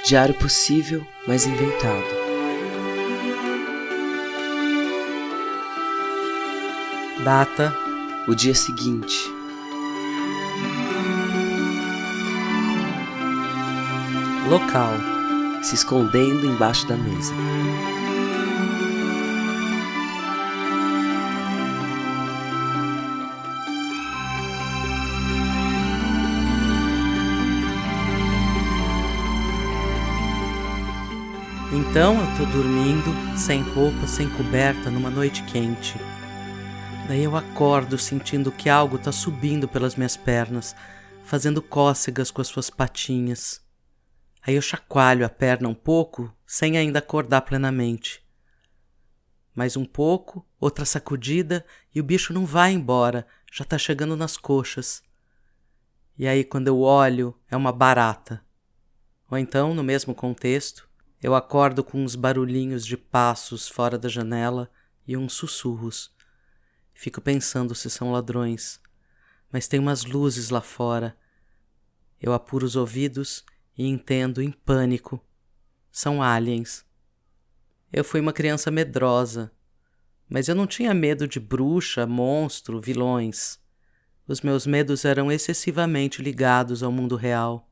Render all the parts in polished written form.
Diário possível, mas inventado. Data: o dia seguinte. Local: Se escondendo embaixo da mesa. Então eu tô dormindo, sem roupa, sem coberta, numa noite quente. Daí eu acordo sentindo que algo tá subindo pelas minhas pernas, fazendo cócegas com as suas patinhas. Aí eu chacoalho a perna um pouco, sem ainda acordar plenamente. Mais um pouco, outra sacudida, e o bicho não vai embora, já tá chegando nas coxas. E aí quando eu olho, é uma barata. Ou então, no mesmo contexto, eu acordo com uns barulhinhos de passos fora da janela e uns sussurros. Fico pensando se são ladrões, mas tem umas luzes lá fora. Eu apuro os ouvidos e entendo em pânico. São aliens. Eu fui uma criança medrosa, mas eu não tinha medo de bruxa, monstro, vilões. Os meus medos eram excessivamente ligados ao mundo real.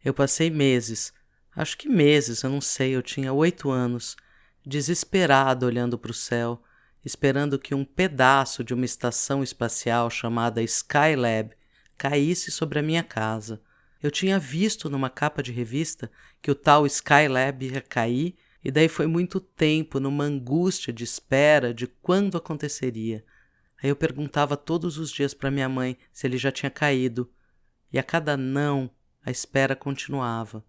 Eu passei meses, acho que meses, eu não sei, eu tinha 8 anos, desesperado olhando para o céu, esperando que um pedaço de uma estação espacial chamada Skylab caísse sobre a minha casa. Eu tinha visto numa capa de revista que o tal Skylab ia cair, e daí foi muito tempo numa angústia de espera de quando aconteceria. Aí eu perguntava todos os dias para minha mãe se ele já tinha caído, e a cada não, a espera continuava.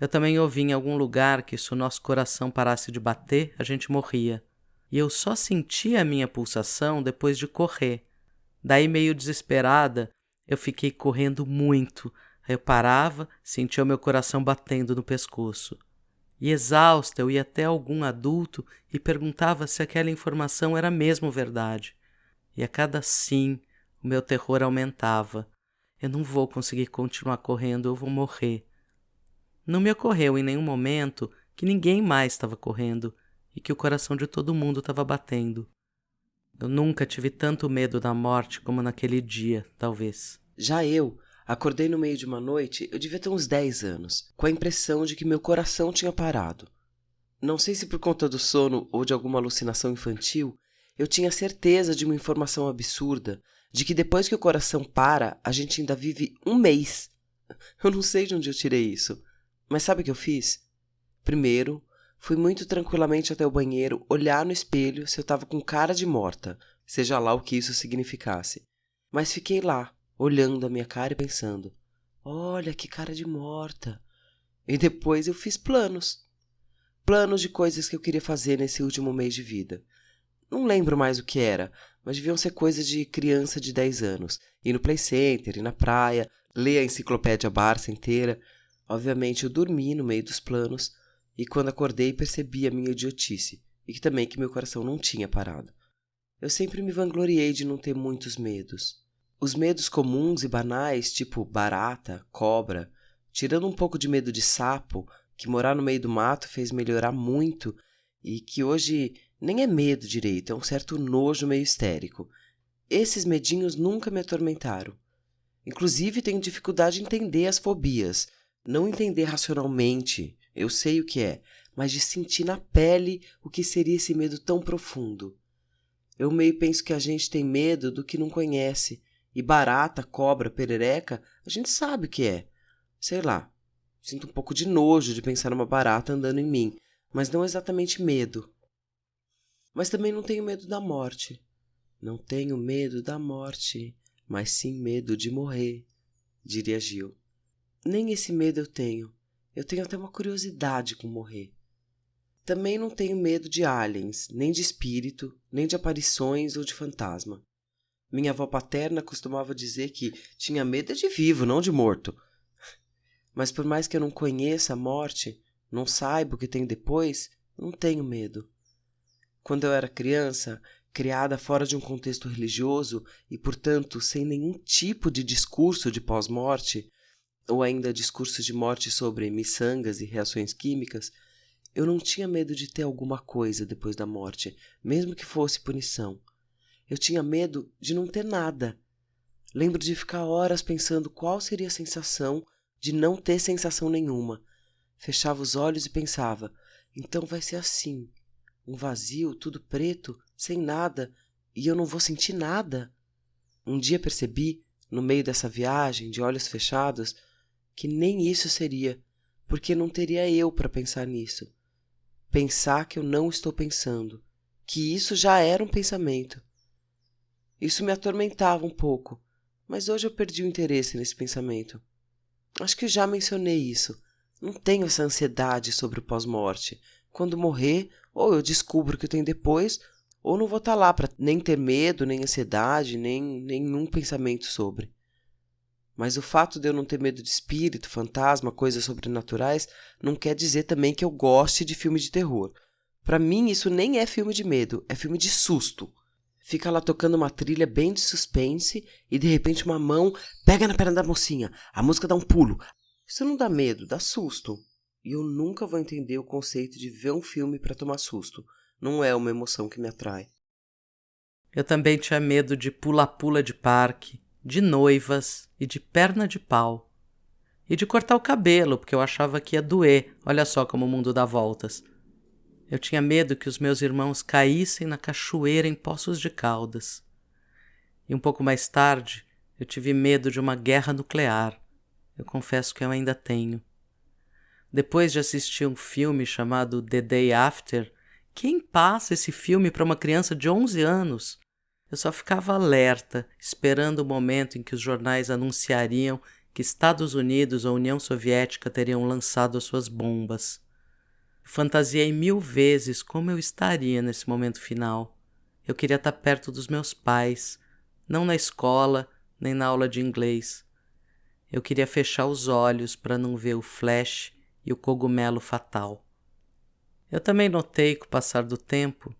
Eu também ouvi em algum lugar que se o nosso coração parasse de bater, a gente morria. E eu só sentia a minha pulsação depois de correr. Daí, meio desesperada, eu fiquei correndo muito. Aí eu parava, sentia o meu coração batendo no pescoço. E exausta, eu ia até algum adulto e perguntava se aquela informação era mesmo verdade. E a cada sim, o meu terror aumentava. Eu não vou conseguir continuar correndo, eu vou morrer. Não me ocorreu em nenhum momento que ninguém mais estava correndo e que o coração de todo mundo estava batendo. Eu nunca tive tanto medo da morte como naquele dia, talvez. Já eu acordei no meio de uma noite, eu devia ter uns 10 anos, com a impressão de que meu coração tinha parado. Não sei se por conta do sono ou de alguma alucinação infantil, eu tinha certeza de uma informação absurda, de que depois que o coração para, a gente ainda vive um mês. Eu não sei de onde eu tirei isso, mas sabe o que eu fiz? Primeiro, fui muito tranquilamente até o banheiro olhar no espelho se eu estava com cara de morta, seja lá o que isso significasse. Mas fiquei lá, olhando a minha cara e pensando, olha que cara de morta. E depois eu fiz planos. Planos de coisas que eu queria fazer nesse último mês de vida. Não lembro mais o que era, mas deviam ser coisas de criança de 10 anos. Ir no play center, ir na praia, ler a enciclopédia Barça inteira. Obviamente eu dormi no meio dos planos e quando acordei percebi a minha idiotice e que meu coração não tinha parado. Eu sempre me vangloriei de não ter muitos medos. Os medos comuns e banais, tipo barata, cobra, tirando um pouco de medo de sapo, que morar no meio do mato fez melhorar muito e que hoje nem é medo direito, é um certo nojo meio histérico. Esses medinhos nunca me atormentaram. Inclusive tenho dificuldade em entender as fobias. Não entender racionalmente, eu sei o que é, mas de sentir na pele o que seria esse medo tão profundo. Eu meio penso que a gente tem medo do que não conhece, e barata, cobra, perereca, a gente sabe o que é. Sei lá, sinto um pouco de nojo de pensar numa barata andando em mim, mas não exatamente medo. Mas também não tenho medo da morte. Não tenho medo da morte, mas sim medo de morrer, diria Gil. Nem esse medo eu tenho até uma curiosidade com morrer. Também não tenho medo de aliens, nem de espírito, nem de aparições ou de fantasma. Minha avó paterna costumava dizer que tinha medo de vivo, não de morto. Mas por mais que eu não conheça a morte, não saiba o que tem depois, não tenho medo. Quando eu era criança, criada fora de um contexto religioso e, portanto, sem nenhum tipo de discurso de pós-morte, ou ainda discursos de morte sobre miçangas e reações químicas, eu não tinha medo de ter alguma coisa depois da morte, mesmo que fosse punição. Eu tinha medo de não ter nada. Lembro de ficar horas pensando qual seria a sensação de não ter sensação nenhuma. Fechava os olhos e pensava, então vai ser assim, um vazio, tudo preto, sem nada, e eu não vou sentir nada. Um dia percebi, no meio dessa viagem, de olhos fechados, que nem isso seria, porque não teria eu para pensar nisso. Pensar que eu não estou pensando, que isso já era um pensamento. Isso me atormentava um pouco, mas hoje eu perdi o interesse nesse pensamento. Acho que já mencionei isso. Não tenho essa ansiedade sobre o pós-morte. Quando morrer, ou eu descubro o que eu tenho depois, ou não vou estar lá para nem ter medo, nem ansiedade, nem nenhum pensamento sobre. Mas o fato de eu não ter medo de espírito, fantasma, coisas sobrenaturais, não quer dizer também que eu goste de filme de terror. Para mim, isso nem é filme de medo, é filme de susto. Fica lá tocando uma trilha bem de suspense e de repente uma mão pega na perna da mocinha, a música dá um pulo. Isso não dá medo, dá susto. E eu nunca vou entender o conceito de ver um filme para tomar susto. Não é uma emoção que me atrai. Eu também tinha medo de pula-pula de parque, de noivas e de perna de pau. E de cortar o cabelo, porque eu achava que ia doer. Olha só como o mundo dá voltas. Eu tinha medo que os meus irmãos caíssem na cachoeira em Poços de Caldas. E um pouco mais tarde, eu tive medo de uma guerra nuclear. Eu confesso que eu ainda tenho. Depois de assistir um filme chamado The Day After, quem passa esse filme para uma criança de 11 anos? Eu só ficava alerta, esperando o momento em que os jornais anunciariam que Estados Unidos ou União Soviética teriam lançado as suas bombas. Fantasiei 1000 vezes como eu estaria nesse momento final. Eu queria estar perto dos meus pais, não na escola, nem na aula de inglês. Eu queria fechar os olhos para não ver o flash e o cogumelo fatal. Eu também notei, com o passar do tempo,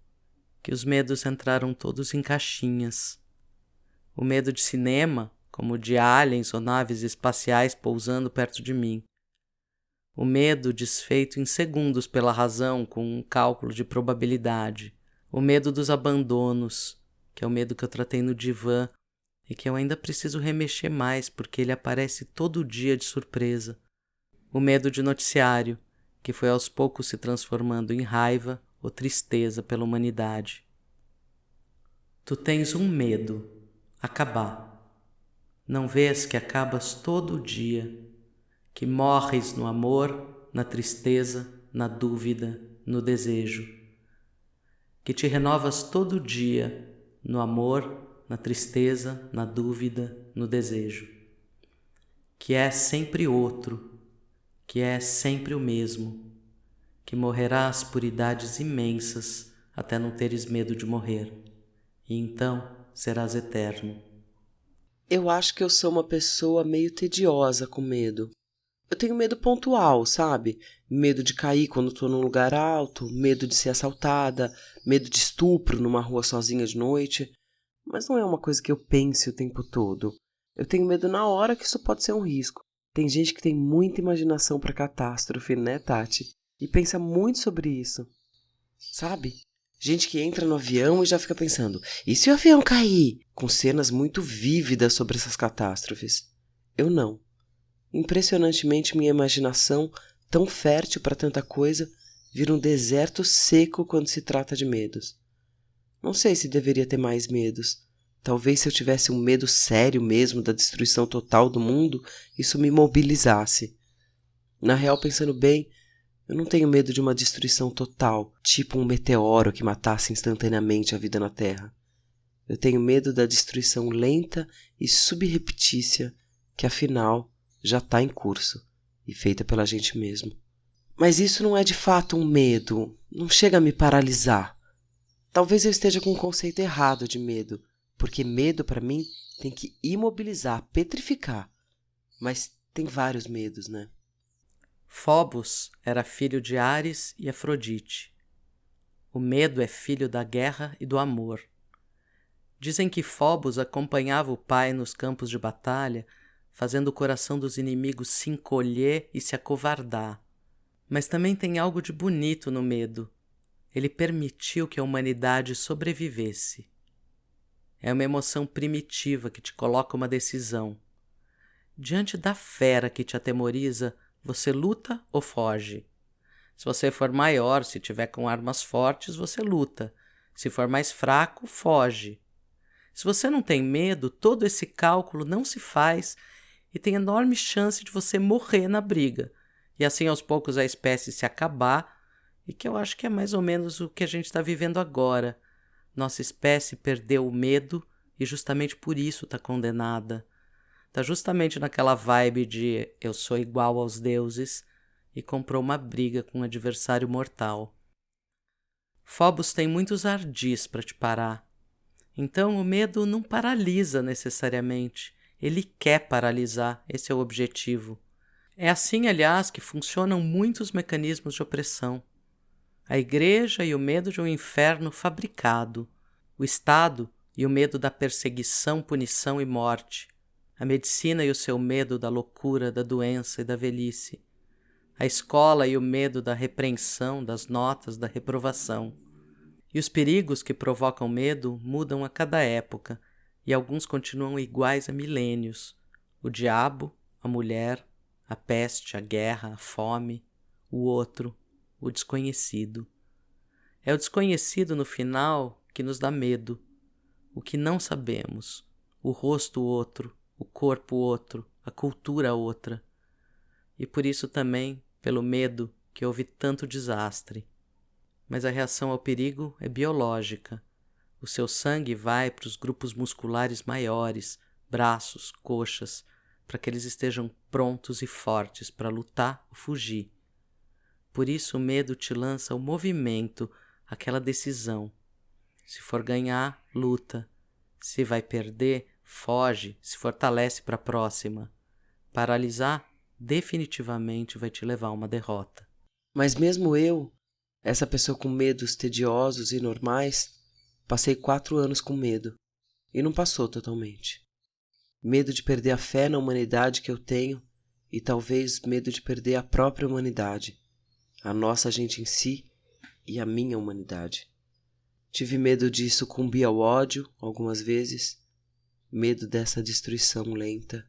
que os medos entraram todos em caixinhas. O medo de cinema, como o de aliens ou naves espaciais pousando perto de mim. O medo desfeito em segundos pela razão com um cálculo de probabilidade. O medo dos abandonos, que é o medo que eu tratei no divã e que eu ainda preciso remexer mais porque ele aparece todo dia de surpresa. O medo de noticiário, que foi aos poucos se transformando em raiva ou tristeza pela humanidade. Tu tens um medo, acabar. Não vês que acabas todo dia, que morres no amor, na tristeza, na dúvida, no desejo, que te renovas todo dia no amor, na tristeza, na dúvida, no desejo, que é sempre outro, que é sempre o mesmo, que morrerás por idades imensas até não teres medo de morrer, e então serás eterno. Eu acho que eu sou uma pessoa meio tediosa com medo. Eu tenho medo pontual, sabe? Medo de cair quando estou num lugar alto, medo de ser assaltada, medo de estupro numa rua sozinha de noite. Mas não é uma coisa que eu pense o tempo todo. Eu tenho medo na hora que isso pode ser um risco. Tem gente que tem muita imaginação para catástrofe, né, Tati? E pensa muito sobre isso. Sabe? Gente que entra no avião e já fica pensando, e se o avião cair? Com cenas muito vívidas sobre essas catástrofes. Eu não. Impressionantemente, minha imaginação, tão fértil para tanta coisa, vira um deserto seco quando se trata de medos. Não sei se deveria ter mais medos. Talvez se eu tivesse um medo sério mesmo da destruição total do mundo, isso me mobilizasse. Na real, pensando bem, eu não tenho medo de uma destruição total, tipo um meteoro que matasse instantaneamente a vida na Terra. Eu tenho medo da destruição lenta e subreptícia que, afinal, já está em curso e feita pela gente mesmo. Mas isso não é de fato um medo, não chega a me paralisar. Talvez eu esteja com um conceito errado de medo, porque medo para mim tem que imobilizar, petrificar. Mas tem vários medos, né? Phobos era filho de Ares e Afrodite. O medo é filho da guerra e do amor. Dizem que Phobos acompanhava o pai nos campos de batalha, fazendo o coração dos inimigos se encolher e se acovardar. Mas também tem algo de bonito no medo. Ele permitiu que a humanidade sobrevivesse. É uma emoção primitiva que te coloca uma decisão. Diante da fera que te atemoriza, você luta ou foge? Se você for maior, se tiver com armas fortes, você luta. Se for mais fraco, foge. Se você não tem medo, todo esse cálculo não se faz e tem enorme chance de você morrer na briga. E assim aos poucos a espécie se acabar, e que eu acho que é mais ou menos o que a gente está vivendo agora. Nossa espécie perdeu o medo e justamente por isso está condenada. Está justamente naquela vibe de eu sou igual aos deuses e comprou uma briga com um adversário mortal. Phobos tem muitos ardis para te parar. Então o medo não paralisa necessariamente. Ele quer paralisar, esse é o objetivo. É assim, aliás, que funcionam muitos mecanismos de opressão. A igreja e o medo de um inferno fabricado. O Estado e o medo da perseguição, punição e morte. A medicina e o seu medo da loucura, da doença e da velhice. A escola e o medo da repreensão, das notas, da reprovação. E os perigos que provocam medo mudam a cada época, e alguns continuam iguais há milênios. O diabo, a mulher, a peste, a guerra, a fome, o outro, o desconhecido. É o desconhecido no final que nos dá medo. O que não sabemos, o rosto outro, o corpo outro, a cultura outra. E por isso também, pelo medo, que houve tanto desastre. Mas a reação ao perigo é biológica. O seu sangue vai para os grupos musculares maiores, braços, coxas, para que eles estejam prontos e fortes para lutar ou fugir. Por isso o medo te lança o movimento, aquela decisão. Se for ganhar, luta. Se vai perder, foge, se fortalece para a próxima. Paralisar definitivamente vai te levar a uma derrota. Mas mesmo eu, essa pessoa com medos tediosos e normais, passei 4 anos com medo e não passou totalmente. Medo de perder a fé na humanidade que eu tenho e talvez medo de perder a própria humanidade, a nossa gente em si e a minha humanidade. Tive medo de sucumbir ao ódio algumas vezes, medo dessa destruição lenta.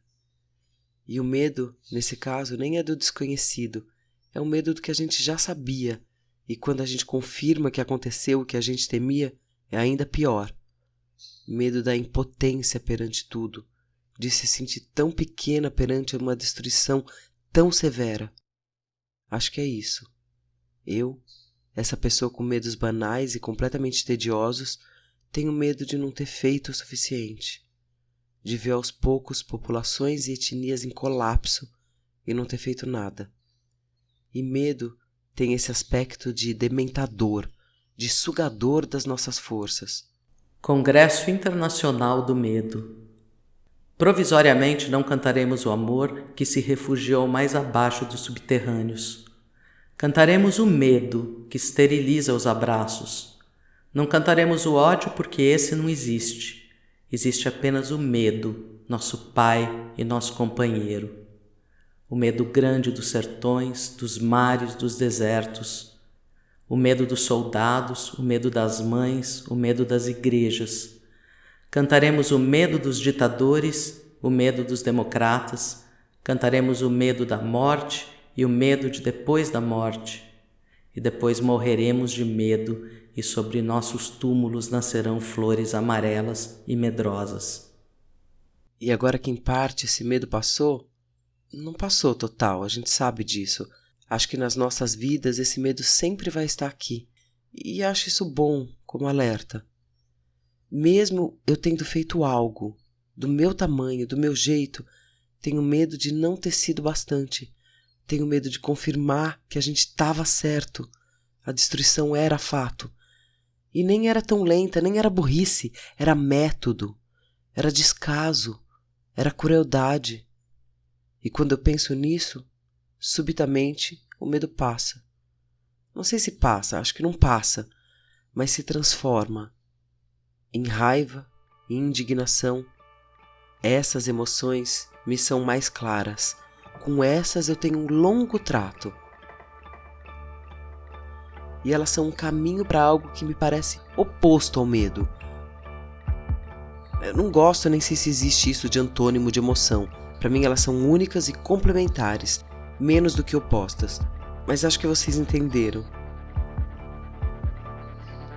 E o medo, nesse caso, nem é do desconhecido, é o medo do que a gente já sabia, e quando a gente confirma que aconteceu o que a gente temia, é ainda pior. Medo da impotência perante tudo, de se sentir tão pequena perante uma destruição tão severa. Acho que é isso. Eu, essa pessoa com medos banais e completamente tediosos, tenho medo de não ter feito o suficiente, de ver aos poucos populações e etnias em colapso e não ter feito nada. E medo tem esse aspecto de dementador, de sugador das nossas forças. Congresso Internacional do Medo. Provisoriamente não cantaremos o amor que se refugiou mais abaixo dos subterrâneos. Cantaremos o medo que esteriliza os abraços. Não cantaremos o ódio porque esse não existe. Existe apenas o medo, nosso pai e nosso companheiro. O medo grande dos sertões, dos mares, dos desertos. O medo dos soldados, o medo das mães, o medo das igrejas. Cantaremos o medo dos ditadores, o medo dos democratas. Cantaremos o medo da morte e o medo de depois da morte. E depois morreremos de medo e sobre nossos túmulos nascerão flores amarelas e medrosas. E agora que em parte esse medo passou, não passou total, a gente sabe disso. Acho que nas nossas vidas esse medo sempre vai estar aqui. E acho isso bom, como alerta. Mesmo eu tendo feito algo, do meu tamanho, do meu jeito, tenho medo de não ter sido bastante. Tenho medo de confirmar que a gente estava certo. A destruição era fato. E nem era tão lenta, nem era burrice. Era método. Era descaso. Era crueldade. E quando eu penso nisso, subitamente o medo passa. Não sei se passa, acho que não passa, mas se transforma em raiva, em indignação, Essas emoções me são mais claras. Com essas eu tenho um longo trato. E elas são um caminho para algo que me parece oposto ao medo. Eu não gosto, nem sei se existe isso de antônimo de emoção. Para mim elas são únicas e complementares, menos do que opostas. Mas acho que vocês entenderam.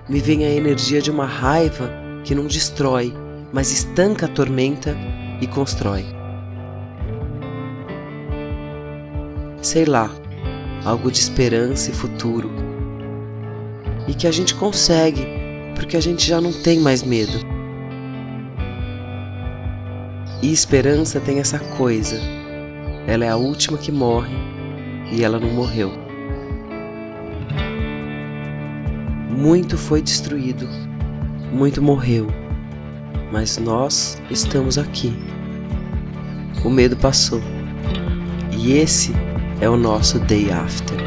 Me vem a energia de uma raiva que não destrói, mas estanca a tormenta e constrói. Sei lá, algo de esperança e futuro. E que a gente consegue, porque a gente já não tem mais medo. E esperança tem essa coisa, ela é a última que morre e ela não morreu. Muito foi destruído, muito morreu, mas nós estamos aqui. O medo passou, e esse é o nosso Day After.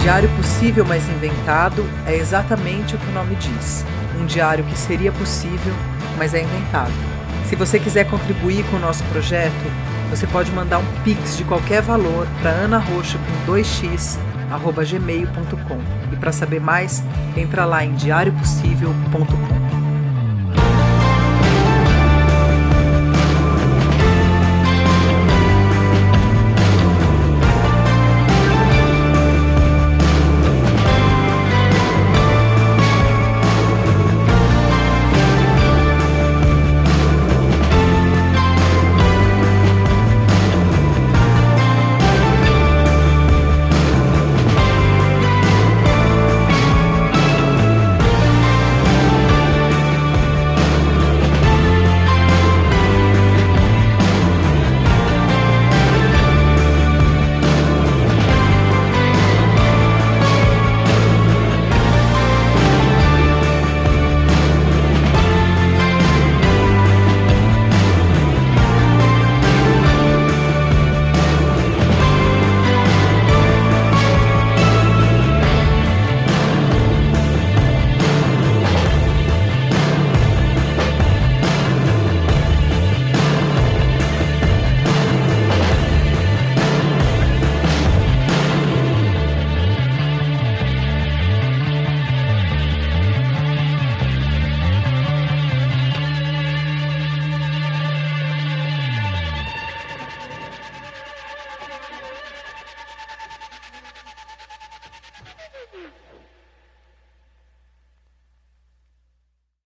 Diário possível, mas inventado é exatamente o que o nome diz. Um diário que seria possível, mas é inventado. Se você quiser contribuir com o nosso projeto, você pode mandar um pix de qualquer valor para anarocha.2x@gmail.com. E para saber mais, entra lá em diariopossível.com.